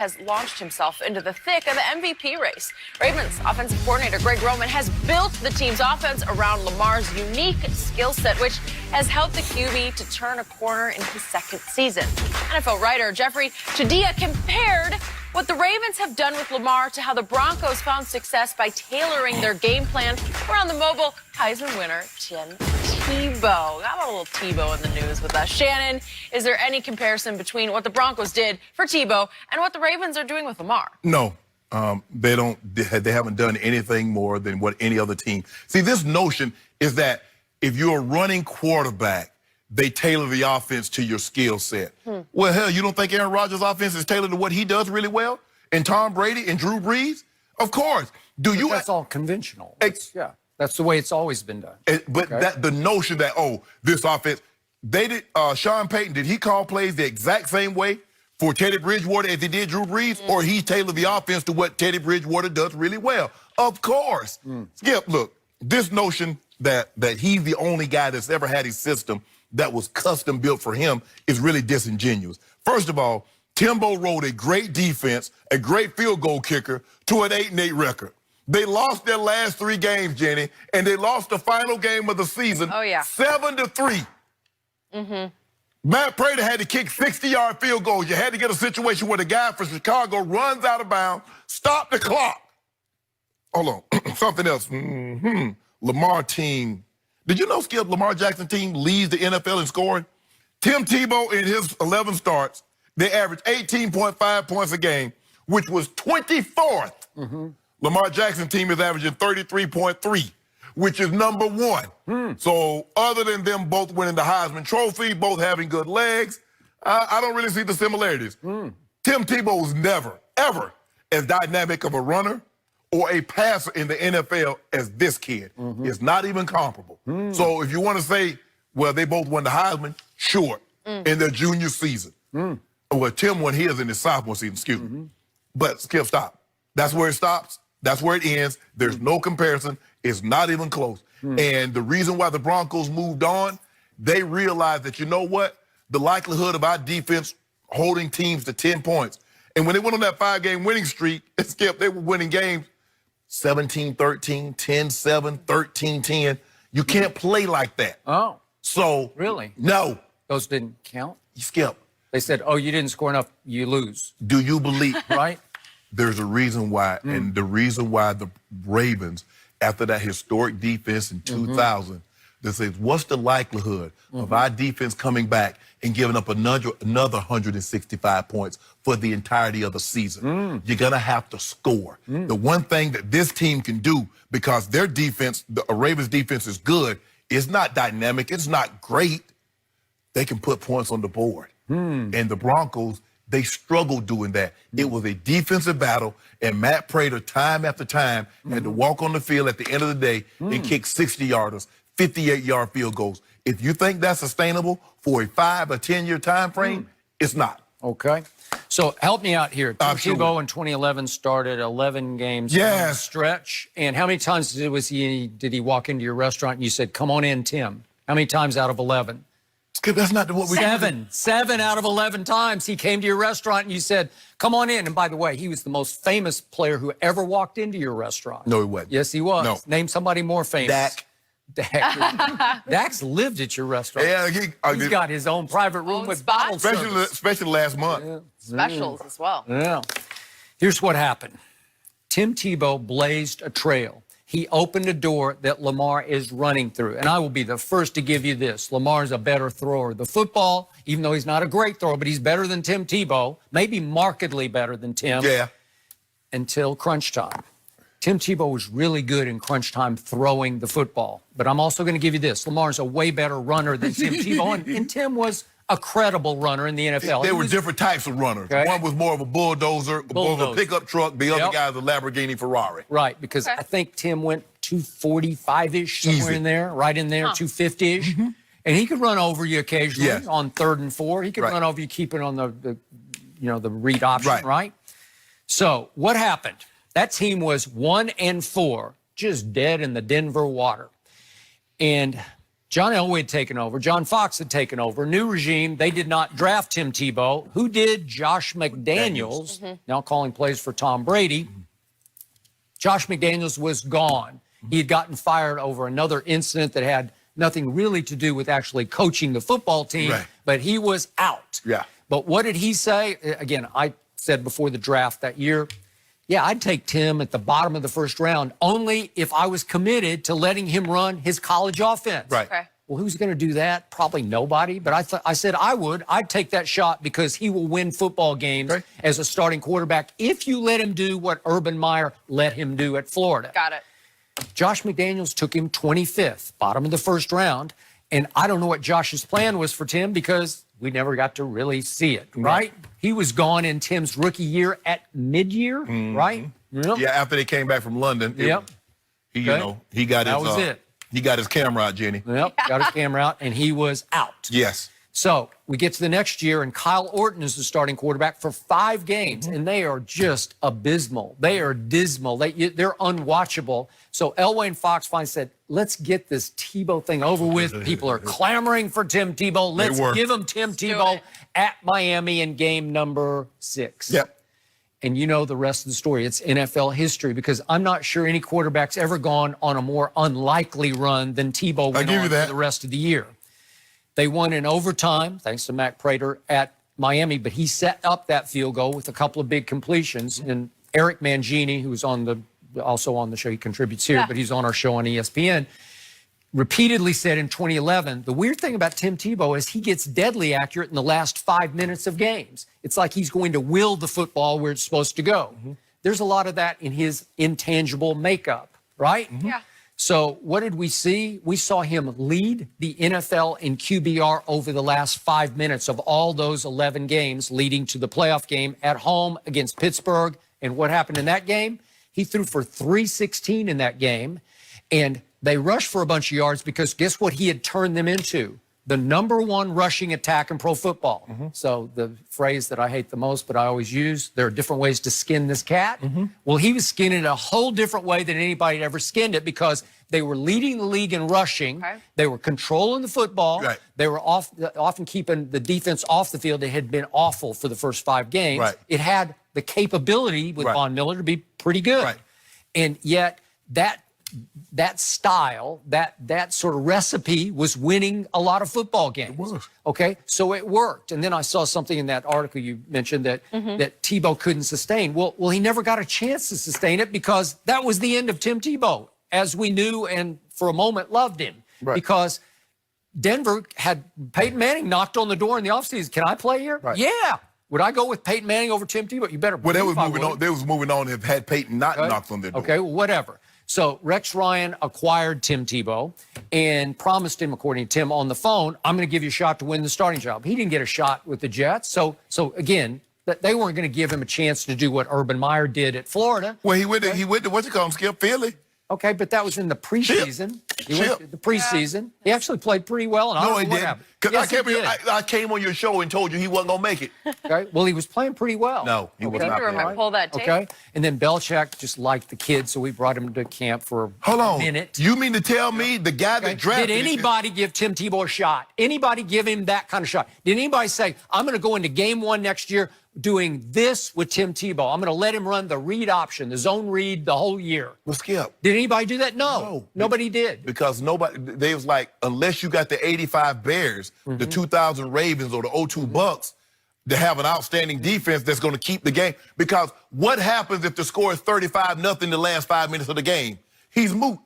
has launched himself into the thick of the MVP race. Ravens offensive coordinator Greg Roman has built the team's offense around Lamar's unique skill set, which has helped the QB to turn a corner in his second season. NFL writer Jeffrey Chadia compared what the Ravens have done with Lamar to how the Broncos found success by tailoring their game plan around the mobile Heisman winner Tim Tebow. Got a little Tebow in the news with us. Shannon, is there any comparison between what the Broncos did for Tebow and what the Ravens are doing with Lamar? No, they don't. They haven't done anything more than what any other team. See, this notion is that if you're a running quarterback, they tailor the offense to your skill set. Well, hell, you don't think Aaron Rodgers' offense is tailored to what he does really well? And Tom Brady and Drew Brees? Of course. That's all conventional. Yeah, that's the way it's always been done. But the notion that, this offense, they did. Sean Payton, did he call plays the exact same way for Teddy Bridgewater as he did Drew Brees? Or he tailored the offense to what Teddy Bridgewater does really well? Of course. Skip, look, this notion that he's the only guy that's ever had a system that was custom built for him is really disingenuous. First of all, Tebow rode a great defense, a great field goal kicker to an 8-8 record. They lost their last 3 games, Jenny, and they lost the final game of the season 7-3. Matt Prater had to kick 60-yard field goals. You had to get a situation where the guy from Chicago runs out of bounds, stop the clock. Hold on, something else. Lamar team. Did you know, Skip, Lamar Jackson team leads the NFL in scoring? Tim Tebow in his 11 starts, they averaged 18.5 points a game, which was 24th. Lamar Jackson team is averaging 33.3, which is number 1. So other than them both winning the Heisman Trophy, both having good legs, I don't really see the similarities. Tim Tebow was never, ever as dynamic of a runner or a passer in the NFL as this kid. It's not even comparable. So if you want to say, well, they both won the Heisman, sure, in their junior season. Well, Tim won his in his sophomore season, excuse me. But Skip, stop. That's where it stops. That's where it ends. There's no comparison. It's not even close. And the reason why the Broncos moved on, they realized that, you know what? The likelihood of our defense holding teams to 10 points. And when they went on that 5-game winning streak, Skip, they were winning games 17-13, 10-7, 13-10. You can't play like that. Oh. So. Really? No. Those didn't count? Skip. They said, you didn't score enough, you lose. Do you believe? Right? There's a reason why. And the reason why the Ravens, after that historic defense in 2000, they said, what's the likelihood of our defense coming back and giving up another 165 points for the entirety of the season? You're going to have to score. The one thing that this team can do, because their defense, the Ravens defense is good, it's not dynamic, it's not great, they can put points on the board. And the Broncos, they struggled doing that. It was a defensive battle, and Matt Prater, time after time, had to walk on the field at the end of the day and kick 60-yarders, 58-yard field goals. If you think that's sustainable for a 5 or 10-year time frame, it's not. Okay. So help me out here. Tim Tebow in 2011 started 11 games on stretch. And how many times did he walk into your restaurant and you said, come on in, Tim? How many times out of 11? That's not what we do. 7 out of 11 times he came to your restaurant and you said, come on in. And by the way, he was the most famous player who ever walked into your restaurant. No, he wasn't. Yes, he was. No. Name somebody more famous. Dak. Dak's lived at your restaurant. Yeah, he's got his own private room with bottle service. Especially last month. Specials as well. Yeah. Here's what happened. Tim Tebow blazed a trail. He opened a door that Lamar is running through. And I will be the first to give you this. Lamar's a better thrower. The football, even though he's not a great thrower, but he's better than Tim Tebow, maybe markedly better than Tim. Yeah. Until crunch time. Tim Tebow was really good in crunch time throwing the football. But I'm also going to give you this. Lamar's a way better runner than Tim Tebow. And Tim was a credible runner in the NFL. There were different types of runners. Okay. One was more of a bulldozer, more of a pickup truck. The other guy was a Lamborghini Ferrari. Right, because I think Tim went 245-ish, somewhere in there, right in there, 250-ish. And he could run over you occasionally on 3rd and 4. He could run over you, keep it on the read option, right? So what happened? That team was 1-4, just dead in the Denver water. And John Elway had taken over. John Fox had taken over. New regime. They did not draft Tim Tebow. Who did? Josh McDaniels, now calling plays for Tom Brady. Josh McDaniels was gone. He had gotten fired over another incident that had nothing really to do with actually coaching the football team, but he was out. Yeah. But what did he say? Again, I said before the draft that year, yeah, I'd take Tim at the bottom of the first round only if I was committed to letting him run his college offense. Right. Okay. Well, who's going to do that? Probably nobody. But I said I would. I'd take that shot because he will win football games as a starting quarterback if you let him do what Urban Meyer let him do at Florida. Got it. Josh McDaniels took him 25th, bottom of the first round. And I don't know what Josh's plan was for Tim because we never got to really see it, right? He was gone in Tim's rookie year at mid-year, right? Yep. Yeah, after they came back from London. Yep. He, you know, he got That his, was it. He got his camera out, Jenny. Yep, got his camera out, and he was out. Yes. So we get to the next year, and Kyle Orton is the starting quarterback for 5 games, and they are just abysmal. They are dismal. They're unwatchable. So Elway and Fox finally said, let's get this Tebow thing over with. People are clamoring for Tim Tebow. Let's give him Tim Tebow at Miami in game number 6. Yep. And you know the rest of the story. It's NFL history because I'm not sure any quarterback's ever gone on a more unlikely run than Tebow went on for the rest of the year. They won in overtime, thanks to Mac Prater at Miami, but he set up that field goal with a couple of big completions. And Eric Mangini, who's also on the show, he contributes here, but he's on our show on ESPN, repeatedly said in 2011, the weird thing about Tim Tebow is he gets deadly accurate in the last 5 minutes of games. It's like he's going to will the football where it's supposed to go. There's a lot of that in his intangible makeup, right? Yeah. So what did we see? We saw him lead the NFL in QBR over the last 5 minutes of all those 11 games leading to the playoff game at home against Pittsburgh. And what happened in that game? He threw for 316 in that game. And they rushed for a bunch of yards because guess what he had turned them into? The #1 rushing attack in pro football. So the phrase that I hate the most, but I always use, there are different ways to skin this cat. Well, he was skinning it a whole different way than anybody had ever skinned it because they were leading the league in rushing. They were controlling the football. They were often keeping the defense off the field. It had been awful for the first 5 games. It had the capability with Von Miller to be pretty good. And yet that style, that sort of recipe was winning a lot of football games. It was. Okay, so it worked. And then I saw something in that article you mentioned that that Tebow couldn't sustain. Well, he never got a chance to sustain it because that was the end of Tim Tebow, as we knew and for a moment loved him. Because Denver had Peyton Manning knocked on the door in the offseason. Can I play here? Yeah. Would I go with Peyton Manning over Tim Tebow? You better. Well, they was moving on. They was moving on if had Peyton not knocked on their door. Okay, well, whatever. So Rex Ryan acquired Tim Tebow and promised him, according to Tim on the phone, I'm going to give you a shot to win the starting job. He didn't get a shot with the Jets. So again, they weren't going to give him a chance to do what Urban Meyer did at Florida. Well, he went to what you call him, Skip, Philly. Okay, but that was in the preseason. He went to the preseason. He actually played pretty well. And I don't know what happened. Yes, I came on your show and told you he wasn't going to make it. Okay, well, he was playing pretty well. No, he was not. Remember, pull that tape. Okay, and then Belichick just liked the kid, so we brought him to camp for a minute. You mean to tell me the guy that drafted Did anybody give Tim Tebow a shot? Anybody give him that kind of shot? Did anybody say, I'm going to go into game 1 next year doing this with Tim Tebow? I'm going to let him run the read option, the zone read the whole year. Well, Skip. Did anybody do that? No. Nobody did. Because they was like, unless you got the 85 Bears, the 2000 Ravens, or the 02 Bucks, to have an outstanding defense that's going to keep the game. Because what happens if the score is 35-0 the last 5 minutes of the game? He's moot.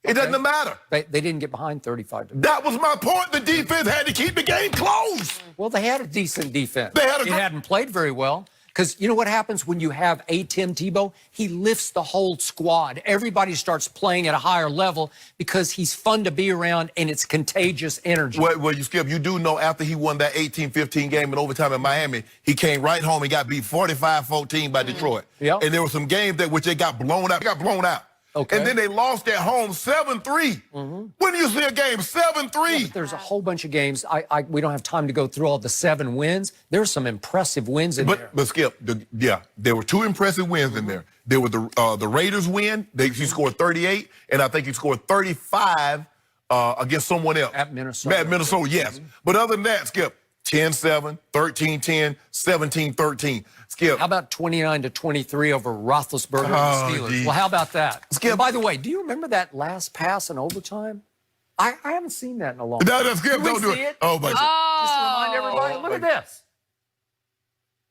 It doesn't matter. They didn't get behind 35. That was my point. The defense had to keep the game close. Well, they had a decent defense. They had it hadn't played very well. Because you know what happens when you have a Tim Tebow? He lifts the whole squad. Everybody starts playing at a higher level because he's fun to be around and it's contagious energy. Well, you Skip, you do know after he won that 18-15 game in overtime in Miami, he came right home and got beat 45-14 by Detroit. Yep. And there were some games which they got blown out. Okay. And then they lost at home 7-3. When do you see a game 7-3? Yeah, there's a whole bunch of games. We don't have time to go through all the 7 wins. There's some impressive wins in there. But Skip, there were 2 impressive wins in there. There was the Raiders win. He scored 38, and I think he scored 35 against someone else. At Minnesota. At Minnesota, yes. But other than that, Skip, 10-7, 13-10, 17-13. Skip. How about 29-23 over Roethlisberger and the Steelers? geez. Well, how about that? Skip. And by the way, do you remember that last pass in overtime? I haven't seen that in a long time. No, that's Skip. Can we Don't do see it. Oh, my God. Just to remind everybody, Oh, look at this.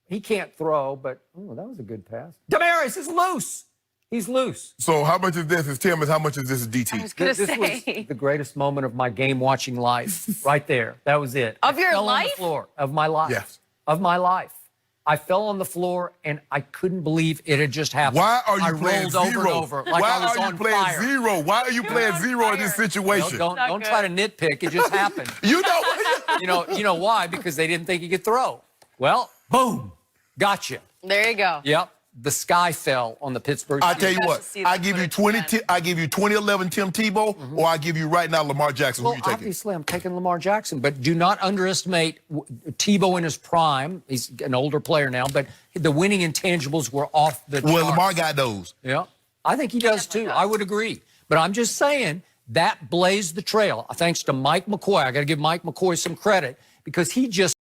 He can't throw, but that was a good pass. Damaris is loose. He's loose. So how much of this is Tim and how much of this is DT? I was going to This was say. the greatest moment of my game-watching life, right there. That was it. Of your I fell life? on the floor of my life. Yes. Of my life. I fell on the floor, and I couldn't believe it had just happened. Why are you I playing rolled zero? over and over like Why I was are you on playing fire. zero? Why are you playing on zero in this fire. situation? Don't try to nitpick. It just happened. You know. You know why? Because they didn't think he could throw. Well, boom, gotcha. There you go. Yep, the sky fell on the Pittsburgh I Steelers. tell you Best what, to see I the give you footage again. I give you 2011 Tim Tebow, or I give you right now Lamar Jackson. Who Well, you taking? obviously, I'm taking Lamar Jackson, but do not underestimate Tebow in his prime. He's an older player now, but the winning intangibles were off the Well, charts. Lamar got those. Yeah, I think he does too. I would agree. But I'm just saying that blazed the trail. Thanks to Mike McCoy. I got to give Mike McCoy some credit because he just